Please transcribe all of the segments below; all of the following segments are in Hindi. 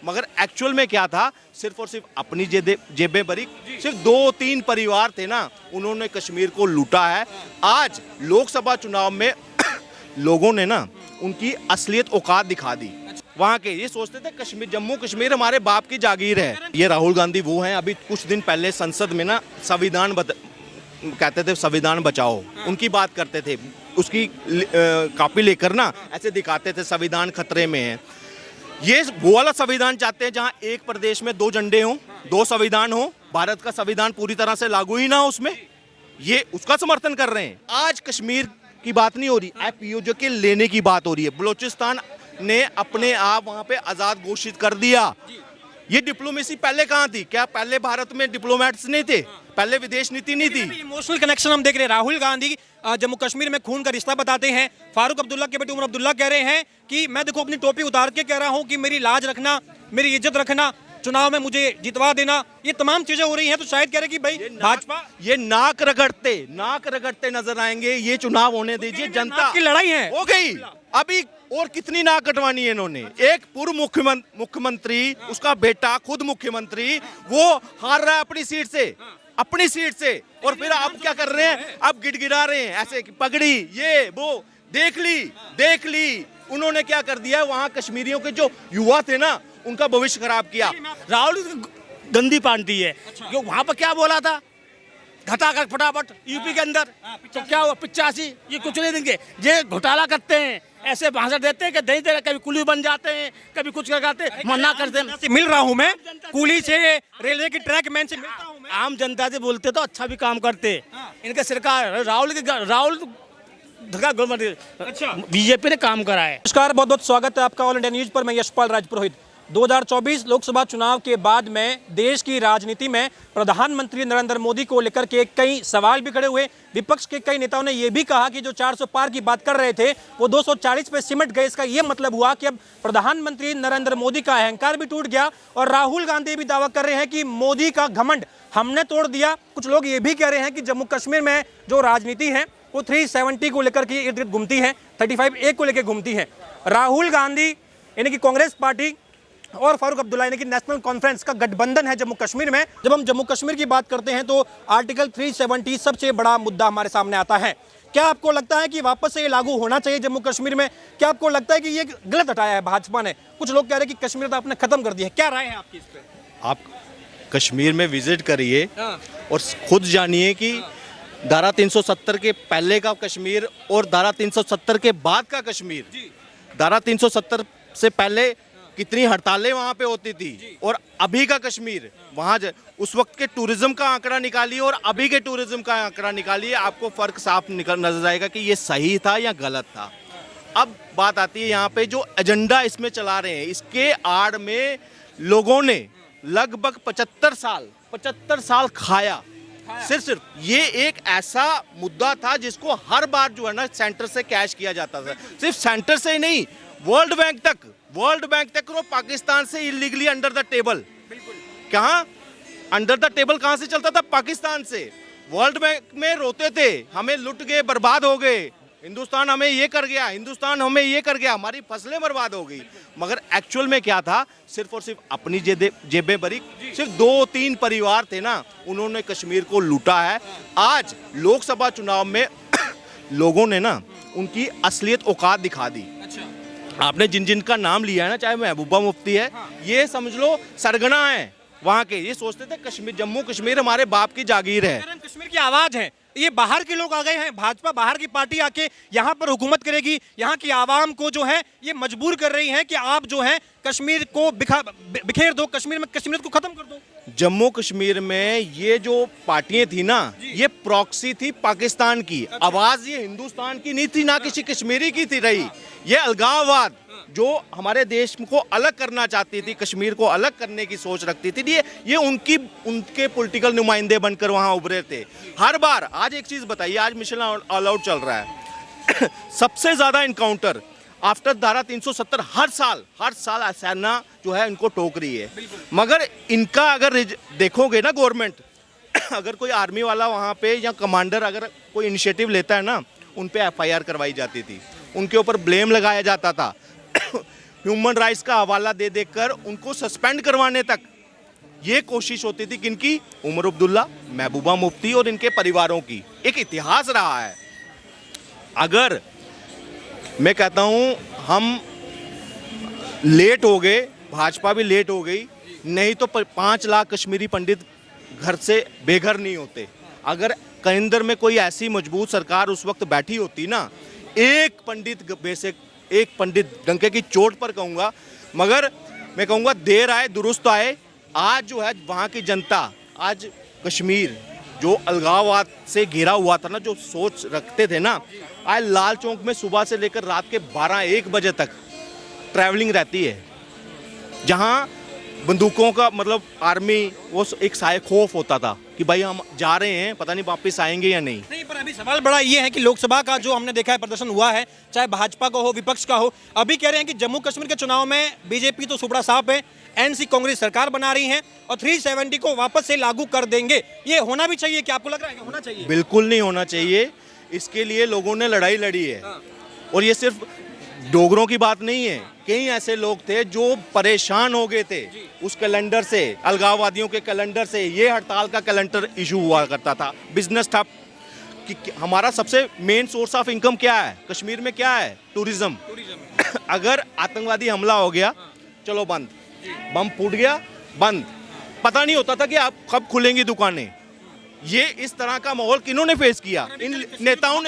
मगर एक्चुअल में क्या था, सिर्फ और सिर्फ अपनी जेबें भरी। सिर्फ 2-3 परिवार थे ना, उन्होंने कश्मीर को लूटा है। आज लोकसभा चुनाव में लोगों ने ना उनकी असलियत औकात दिखा दी। वहाँ के ये सोचते थे कश्मीर, जम्मू कश्मीर हमारे बाप की जागीर है। ये राहुल गांधी वो हैं, अभी कुछ दिन पहले संसद में ना कहते थे संविधान बचाओ, उनकी बात करते थे। उसकी कॉपी लेकर ना ऐसे दिखाते थे संविधान खतरे में है। ये वो वाला संविधान चाहते हैं जहाँ एक प्रदेश में 2 झंडे हों, 2 संविधान हो, भारत का संविधान पूरी तरह से लागू ही ना हो उसमें। ये उसका समर्थन कर रहे हैं। आज कश्मीर की बात नहीं हो रही, एपीओजे के लेने की बात हो रही है। बलूचिस्तान ने अपने आप वहाँ पे आज़ाद घोषित कर दिया। ये डिप्लोमेसी पहले कहाँ थी? क्या पहले भारत में डिप्लोमेट्स नहीं थे? पहले विदेश नीति नहीं थी? इमोशनल कनेक्शन हम देख रहे हैं। राहुल गांधी जम्मू कश्मीर में खून का रिश्ता बताते हैं। फारूक अब्दुल्ला के बेटे उमर अब्दुल्ला कह रहे हैं कि मैं देखो अपनी टोपी उतार के कह रहा हूं कि मेरी लाज रखना, मेरी इज्जत रखना, चुनाव में मुझे जितवा देना। ये तमाम चीजें हो रही हैं, तो शायद कह रहे कि भाई भाजपा ये नाक रगड़ते नजर आएंगे। ये चुनाव होने दीजिए, जनता की लड़ाई है हो गई। अभी और कितनी नाक कटवानी है इन्होंने? एक पूर्व मुख्यमंत्री, उसका बेटा खुद मुख्यमंत्री, वो हार रहा है अपनी सीट से, और फिर आप क्या कर रहे हैं? आप गिड़गिड़ा रहे हैं ऐसे कि पगड़ी ये वो, देख ली। उन्होंने क्या कर दिया? वहां कश्मीरियों के जो युवा थे ना, उनका भविष्य खराब किया। राहुल गंदी पार्टी है। जो वहां पर क्या बोला था, घटा कर फटाफट यूपी के अंदर तो क्या हुआ? 85। ये कुछ नहीं देंगे। ये घोटाला करते हैं, ऐसे भाषण देते हैं कि नहीं दे रहे, कभी कुली बन जाते हैं, कभी कुछ करते हैं, मना करते हैं। मिल रहा हूं मैं कुली से, रेलवे की ट्रैक मैन से मिलता हूं मैं। आम जनता से बोलते तो अच्छा भी काम करते। इनके सरकार राहुल अच्छा, बीजेपी ने काम करा है। नमस्कार, बहुत बहुत स्वागत है आपका ऑल इंडिया न्यूज पर। मैं यशपाल राजपुरोहित। 2024 लोकसभा चुनाव के बाद में देश की राजनीति में प्रधानमंत्री नरेंद्र मोदी को लेकर के कई सवाल भी खड़े हुए। विपक्ष के कई नेताओं ने यह भी कहा कि जो 400 पार की बात कर रहे थे वो 240 पे सिमट गए। इसका यह मतलब हुआ कि अब प्रधानमंत्री नरेंद्र मोदी का अहंकार भी टूट गया। और राहुल गांधी भी दावा कर रहे हैं कि मोदी का घमंड हमने तोड़ दिया। कुछ लोग ये भी कह रहे हैं कि जम्मू कश्मीर में जो राजनीति है वो 370 को लेकर के इर्द गिर्द घूमती है, 35A को लेकर घूमती है। राहुल गांधी यानी कि कांग्रेस पार्टी और फारूक अब्दुल्ला यानी कि नेशनल कॉन्फ्रेंस का गठबंधन है जम्मू कश्मीर में। जब हम जम्मू कश्मीर की बात करते हैं तो आर्टिकल 370 सबसे बड़ा मुद्दा हमारे सामने आता है। क्या आपको लगता है कि वापस से ये लागू होना चाहिए जम्मू कश्मीर में? क्या आपको लगता है कि ये गलत हटाया है भाजपा ने? कुछ लोग कह रहे हैं कि कश्मीर तो आपने खत्म कर दिया है। क्या राय है आपकी इस पे? आप कश्मीर में विजिट करिए और खुद जानिए कि धारा 370 के पहले का कश्मीर और धारा 370 के बाद का कश्मीर, धारा 370 से पहले कितनी हड़तालें वहाँ पे होती थी, और अभी का कश्मीर, वहाँ उस वक्त के टूरिज्म का आंकड़ा निकालिए और अभी के टूरिज्म का आंकड़ा निकालिए, आपको फ़र्क साफ नजर आएगा कि ये सही था या गलत था। अब बात आती है यहाँ पे जो एजेंडा इसमें चला रहे हैं, इसके आड़ में लोगों ने लगभग 75 साल खाया। सिर्फ ये एक ऐसा मुद्दा था जिसको हर बार जो है ना सेंटर से कैश किया जाता था। सिर्फ सेंटर से ही नहीं, वर्ल्ड बैंक तक और पाकिस्तान से इलीगली अंडर द टेबल। कहाँ अंडर द टेबल कहाँ से चलता था? पाकिस्तान से। वर्ल्ड बैंक में रोते थे हमें लुट गए, बर्बाद हो गए, हिंदुस्तान हमें ये कर गया, हमारी फसलें बर्बाद हो गई। मगर एक्चुअल में क्या था? सिर्फ और सिर्फ अपनी जेबें भरी। सिर्फ 2-3 परिवार थे ना, उन्होंने कश्मीर को लूटा है। आज लोकसभा चुनाव में लोगों ने ना उनकी असलियत औकात दिखा दी। आपने जिन का नाम लिया है ना, चाहे महबूबा मुफ्ती है, ये समझ लो सरगना है वहाँ के। ये सोचते थे कश्मीर, जम्मू कश्मीर हमारे बाप की जागीर है। कश्मीर की आवाज है। ये बाहर के लोग आ गए हैं, भाजपा बाहर की पार्टी आके यहाँ पर हुकूमत करेगी। यहाँ की आवाम को जो है ये मजबूर कर रही है कि आप जो है कश्मीर को बिखेर दो, कश्मीर में कश्मीरियत को खत्म कर दो। जम्मू कश्मीर में ये जो पार्टियां थी ना, ये प्रॉक्सी थी पाकिस्तान की। आवाज ये हिंदुस्तान की नहीं थी, ना किसी कश्मीरी की थी रही। ये अलगाववाद जो हमारे देश को अलग करना चाहती थी, कश्मीर को अलग करने की सोच रखती थी, ये उनके पॉलिटिकल नुमाइंदे बनकर वहां उभरे थे हर बार। आज एक चीज बताइए, आज मिशन ऑल आउट चल रहा है सबसे ज्यादा इनकाउंटर आफ्टर धारा 370 हर साल सेना जो है इनको टोक रही है। मगर इनका अगर देखोगे ना, गवर्नमेंट अगर कोई आर्मी वाला वहाँ पे या कमांडर अगर कोई इनिशिएटिव लेता है ना, उन पे FIR करवाई जाती थी, उनके ऊपर ब्लेम लगाया जाता था। ह्यूमन राइट्स का हवाला दे देकर उनको सस्पेंड करवाने तक ये कोशिश होती थी किनकी? उमर अब्दुल्ला, महबूबा मुफ्ती और इनके परिवारों की। एक इतिहास रहा है। अगर मैं कहता हूं हम लेट हो गए, भाजपा भी लेट हो गई, नहीं तो 5 लाख कश्मीरी पंडित घर से बेघर नहीं होते। अगर केंद्र में कोई ऐसी मजबूत सरकार उस वक्त बैठी होती ना, एक पंडित डंके की चोट पर कहूँगा, मगर मैं कहूँगा देर आए दुरुस्त आए। आज जो है वहाँ की जनता, आज कश्मीर जो अलगाववाद से घिरा हुआ था ना, जो सोच रखते थे ना, आज लाल चौक में सुबह से लेकर रात के 12-1 बजे तक ट्रैवलिंग रहती है, जहाँ बंदूकों का मतलब आर्मी वो एक साए खौफ होता था कि भाई हम जा रहे हैं, पता नहीं वापस आएंगे या नहीं। नहीं, पर अभी सवाल बड़ा ये है कि लोकसभा का जो हमने देखा है प्रदर्शन हुआ है, चाहे भाजपा का हो विपक्ष का हो, अभी कह रहे हैं कि जम्मू कश्मीर के चुनाव में बीजेपी तो सुपड़ा साफ है, एनसी कांग्रेस सरकार बना रही है और 370 को वापस से लागू कर देंगे। ये होना भी चाहिए, क्या आपको लग रहा है कि होना चाहिए? बिल्कुल नहीं होना चाहिए। इसके लिए लोगों ने लड़ाई लड़ी है। और ये सिर्फ डोगरों की बात नहीं है, कई ऐसे लोग थे जो परेशान हो गए थे उस कैलेंडर से, अलगाववादियों के कैलेंडर से। ये हड़ताल का कैलेंडर इशू हुआ करता था, बिजनेस था कि हमारा सबसे मेन सोर्स ऑफ इनकम क्या है कश्मीर में? क्या है? टूरिज्म। अगर आतंकवादी हमला हो गया, चलो बंद, बम फूट गया, बंद, पता नहीं होता था कि आप कब खुलेंगी दुकानें। ये इस तरह का माहौल किन्होंने फेस किया? इन नेताओं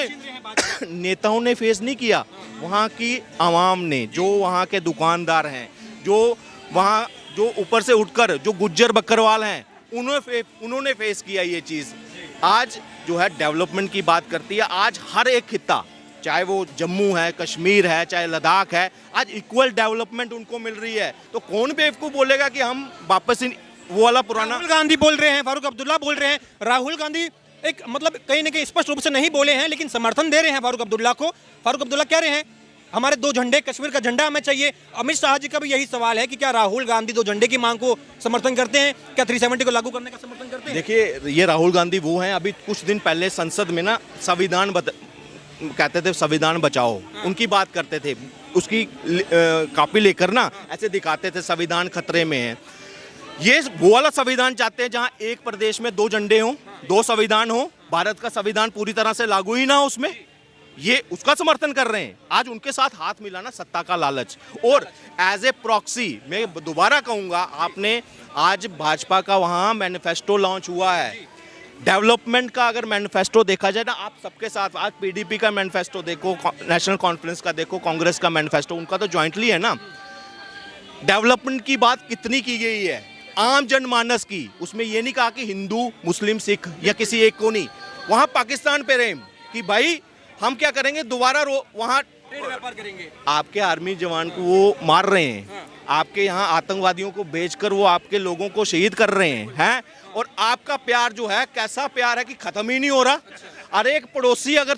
ने फेस नहीं किया, वहाँ की आवाम ने, जो वहाँ के दुकानदार हैं, जो वहाँ जो ऊपर से उठकर जो गुज्जर बकरवाल हैं, उन्होंने फेस किया ये चीज़। आज जो है डेवलपमेंट की बात करती है, आज हर एक खित्ता, चाहे वो जम्मू है, कश्मीर है, चाहे लद्दाख है, आज इक्वल डेवलपमेंट उनको मिल रही है। तो कौन बेवकूफ़ बोलेगा कि हम वापस वो वाला पुराना? राहुल गांधी बोल रहे हैं, फारूक अब्दुल्ला बोल रहे हैं। राहुल गांधी एक मतलब कहीं ना कहीं स्पष्ट रूप से नहीं बोले हैं, लेकिन समर्थन दे रहे हैं फारूक अब्दुल्ला को। फारूक अब्दुल्ला कह रहे हैं हमारे 2 झंडे, कश्मीर का झंडा हमें चाहिए। अमित शाह जी का भी यही सवाल है कि क्या राहुल गांधी 2 झंडे की मांग को समर्थन करते हैं? क्या 370 को लागू करने का समर्थन करते हैं? देखिए, ये राहुल गांधी वो हैं, अभी कुछ दिन पहले संसद में ना संविधान कहते थे संविधान बचाओ, उनकी बात करते थे, उसकी कॉपी लेकर ना ऐसे दिखाते थे संविधान खतरे में है। ये वो वाला संविधान चाहते हैं जहां एक प्रदेश में 2 झंडे हों, 2 संविधान हो, भारत का संविधान पूरी तरह से लागू ही ना हो उसमें। ये उसका समर्थन कर रहे हैं। आज उनके साथ हाथ मिलाना सत्ता का लालच। और एज ए प्रॉक्सी मैं दोबारा कहूंगा, आपने आज भाजपा का वहां मैनिफेस्टो लॉन्च हुआ है, डेवलपमेंट का अगर मैनिफेस्टो देखा जाए ना, आप सबके साथ, आज पीडीपी का मैनिफेस्टो देखो, नेशनल कॉन्फ्रेंस का देखो, कांग्रेस का मैनिफेस्टो, उनका तो ज्वाइंटली है ना। डेवलपमेंट की बात कितनी की गई है आम जनमानस की, उसमें ये नहीं कहा कि हिंदू, मुस्लिम, सिख या किसी एक को नहीं, वहाँ पाकिस्तान पे रेम कि भाई हम क्या करेंगे, दोबारा वहाँ व्यापार करेंगे। आपके आर्मी जवान को वो मार रहे हैं, आपके यहाँ आतंकवादियों को बेचकर वो आपके लोगों को शहीद कर रहे हैं, और आपका प्यार जो है, कैसा प्यार है कि खत्म ही नहीं हो रहा। अरे एक पड़ोसी अगर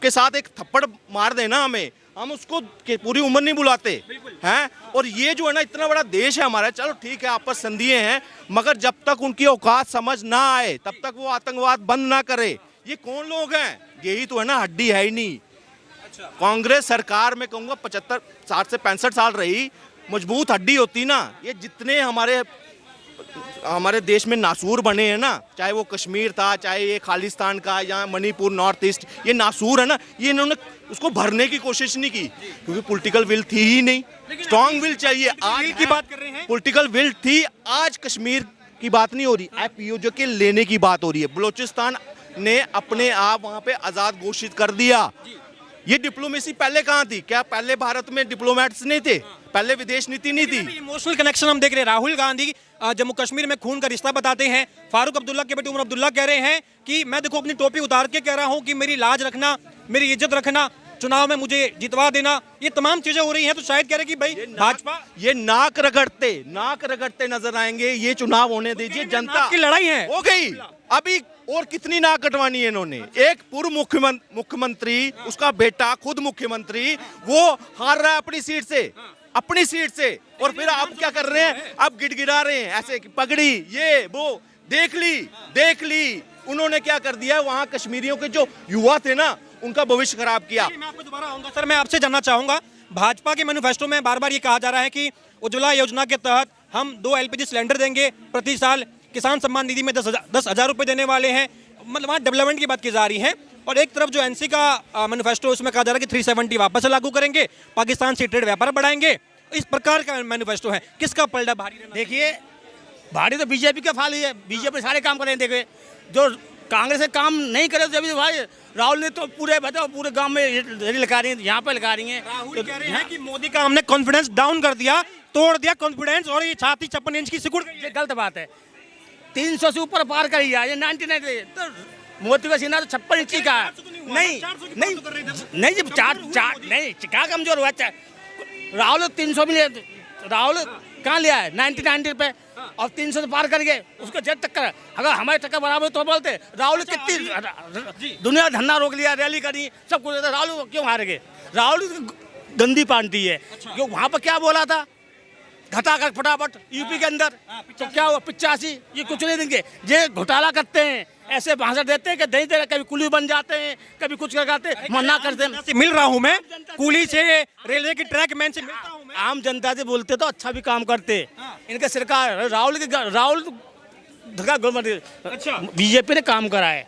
के साथ एक थप्पड़ मार देना हमें, हम उसको पूरी उम्र नहीं बुलाते हैं। और ये जो है ना, इतना बड़ा देश है हमारा, चलो ठीक है आपस संधिए हैं, मगर जब तक उनकी औकात समझ ना आए तब तक वो आतंकवाद बंद ना करे। ये कौन लोग हैं? यही तो है ना, हड्डी है ही नहीं। कांग्रेस सरकार में कहूँगा 75, 60 से 65 साल रही, मजबूत हड्डी होती ना, ये जितने हमारे देश में नासूर बने हैं ना, चाहे वो कश्मीर था, चाहे ये खालिस्तान का या मणिपुर, नॉर्थ ईस्ट, ये नासूर है ना, ये इन्होंने उसको भरने की कोशिश नहीं की, क्योंकि पॉलिटिकल विल थी ही नहीं। स्ट्रॉन्ग विल चाहिए। आज की बात कर रहे हैं, पॉलिटिकल विल थी, आज कश्मीर की बात नहीं हो रही, एपीओजे के लेने की बात हो रही है। बलूचिस्तान ने अपने आप वहां पे आजाद घोषित कर दिया। ये डिप्लोमेसी पहले कहाँ थी? क्या पहले भारत में डिप्लोमेट्स नहीं थे? पहले विदेश नीति नहीं थी? इमोशनल कनेक्शन हम देख रहे हैं। राहुल गांधी जम्मू कश्मीर में खून का रिश्ता बताते हैं। फारूक अब्दुल्ला के बेटे उमर अब्दुल्ला कह रहे हैं कि मैं देखो अपनी टोपी उतार के कह रहा हूं कि मेरी लाज रखना, मेरी इज्जत रखना, चुनाव में मुझे जितवा देना, ये तमाम चीजें हो रही हैं। तो शायद कह रहे कि भाई भाजपा ये नाक रगड़ते नजर आएंगे। ये चुनाव होने दीजिए, जनता की लड़ाई है हो गई। अभी और कितनी नाक कटवानी है इन्होंने? एक पूर्व मुख्यमंत्री, उसका बेटा खुद मुख्यमंत्री, वो हार रहा है अपनी सीट से, और फिर आप क्या कर रहे हैं? आप गिड़गिड़ा रहे हैं ऐसे कि पगड़ी ये वो, देख ली। उन्होंने क्या कर दिया? वहां कश्मीरियों के जो युवा थे ना, उनका भविष्य खराब किया। मैं आपको दोबारा आऊंगा सर। मैं आपसे जानना चाहूंगा भाजपा के मैनिफेस्टो में बार बार ये कहा जा रहा है कि उज्ज्वला योजना के तहत हम 2 LPG सिलेंडर देंगे प्रति साल, किसान सम्मान निधि में 10,000 रुपये देने वाले हैं, मतलब वहाँ डेवलपमेंट की बात की जा रही है। और एक तरफ जो एनसी का मैनिफेस्टो उसमें कहा जा रहा है कि 370 वापस से लागू करेंगे, पाकिस्तान से ट्रेड व्यापार बढ़ाएंगे, इस प्रकार का मैनिफेस्टो है। किसका पलड़ा भारी रहना? देखिए, भारी तो बीजेपी का फाल ही है, बीजेपी सारे काम करें। देखिए, जो कांग्रेस काम नहीं करे तो जब भाई राहुल ने तो पूरे गांव में रैली लगा रही है, यहाँ पे लगा रही है। राहुल कह रहे हैं कि मोदी का हमने कॉन्फिडेंस डाउन कर दिया, तोड़ दिया कॉन्फिडेंस, और ये छाती 56 इंच की सिकुड़ गई है। ये गलत बात है। 300 से ऊपर पार कर लिया, ये 99 तो मोदी का सीना तो 56 इंची का है। नहीं जब चार नहीं क्या कमजोर हुआ। राहुल 300 भी राहुल कहाँ लिया है 99 पे, और 300 से पार कर गए, उसको जेट टक्कर। अगर हमारे टक्कर बराबर तो बोलते राहुल कितनी दुनिया धन्ना रोक लिया, रैली करी, सब कुछ। राहुल क्यों हार गए? राहुल गंदी पार्टी है। क्यों वहाँ पर क्या बोला था, घटा कर फटाफट यूपी के अंदर, तो क्या हुआ 85, ये कुछ नहीं देंगे। ये घोटाला करते हैं, ऐसे भाषण देते हैं कि नहीं दे रहे, कभी कुली बन जाते हैं, कभी कुछ करते हैं, मना करते हैं। मिल रहा हूँ मैं, कुली से, रेलवे की ट्रैक मैन से मिलता हूँ मैं। आम जनता से बोलते तो अच्छा भी काम करते। इनके सरकार राहुल धक्का बीजेपी ने काम करा है।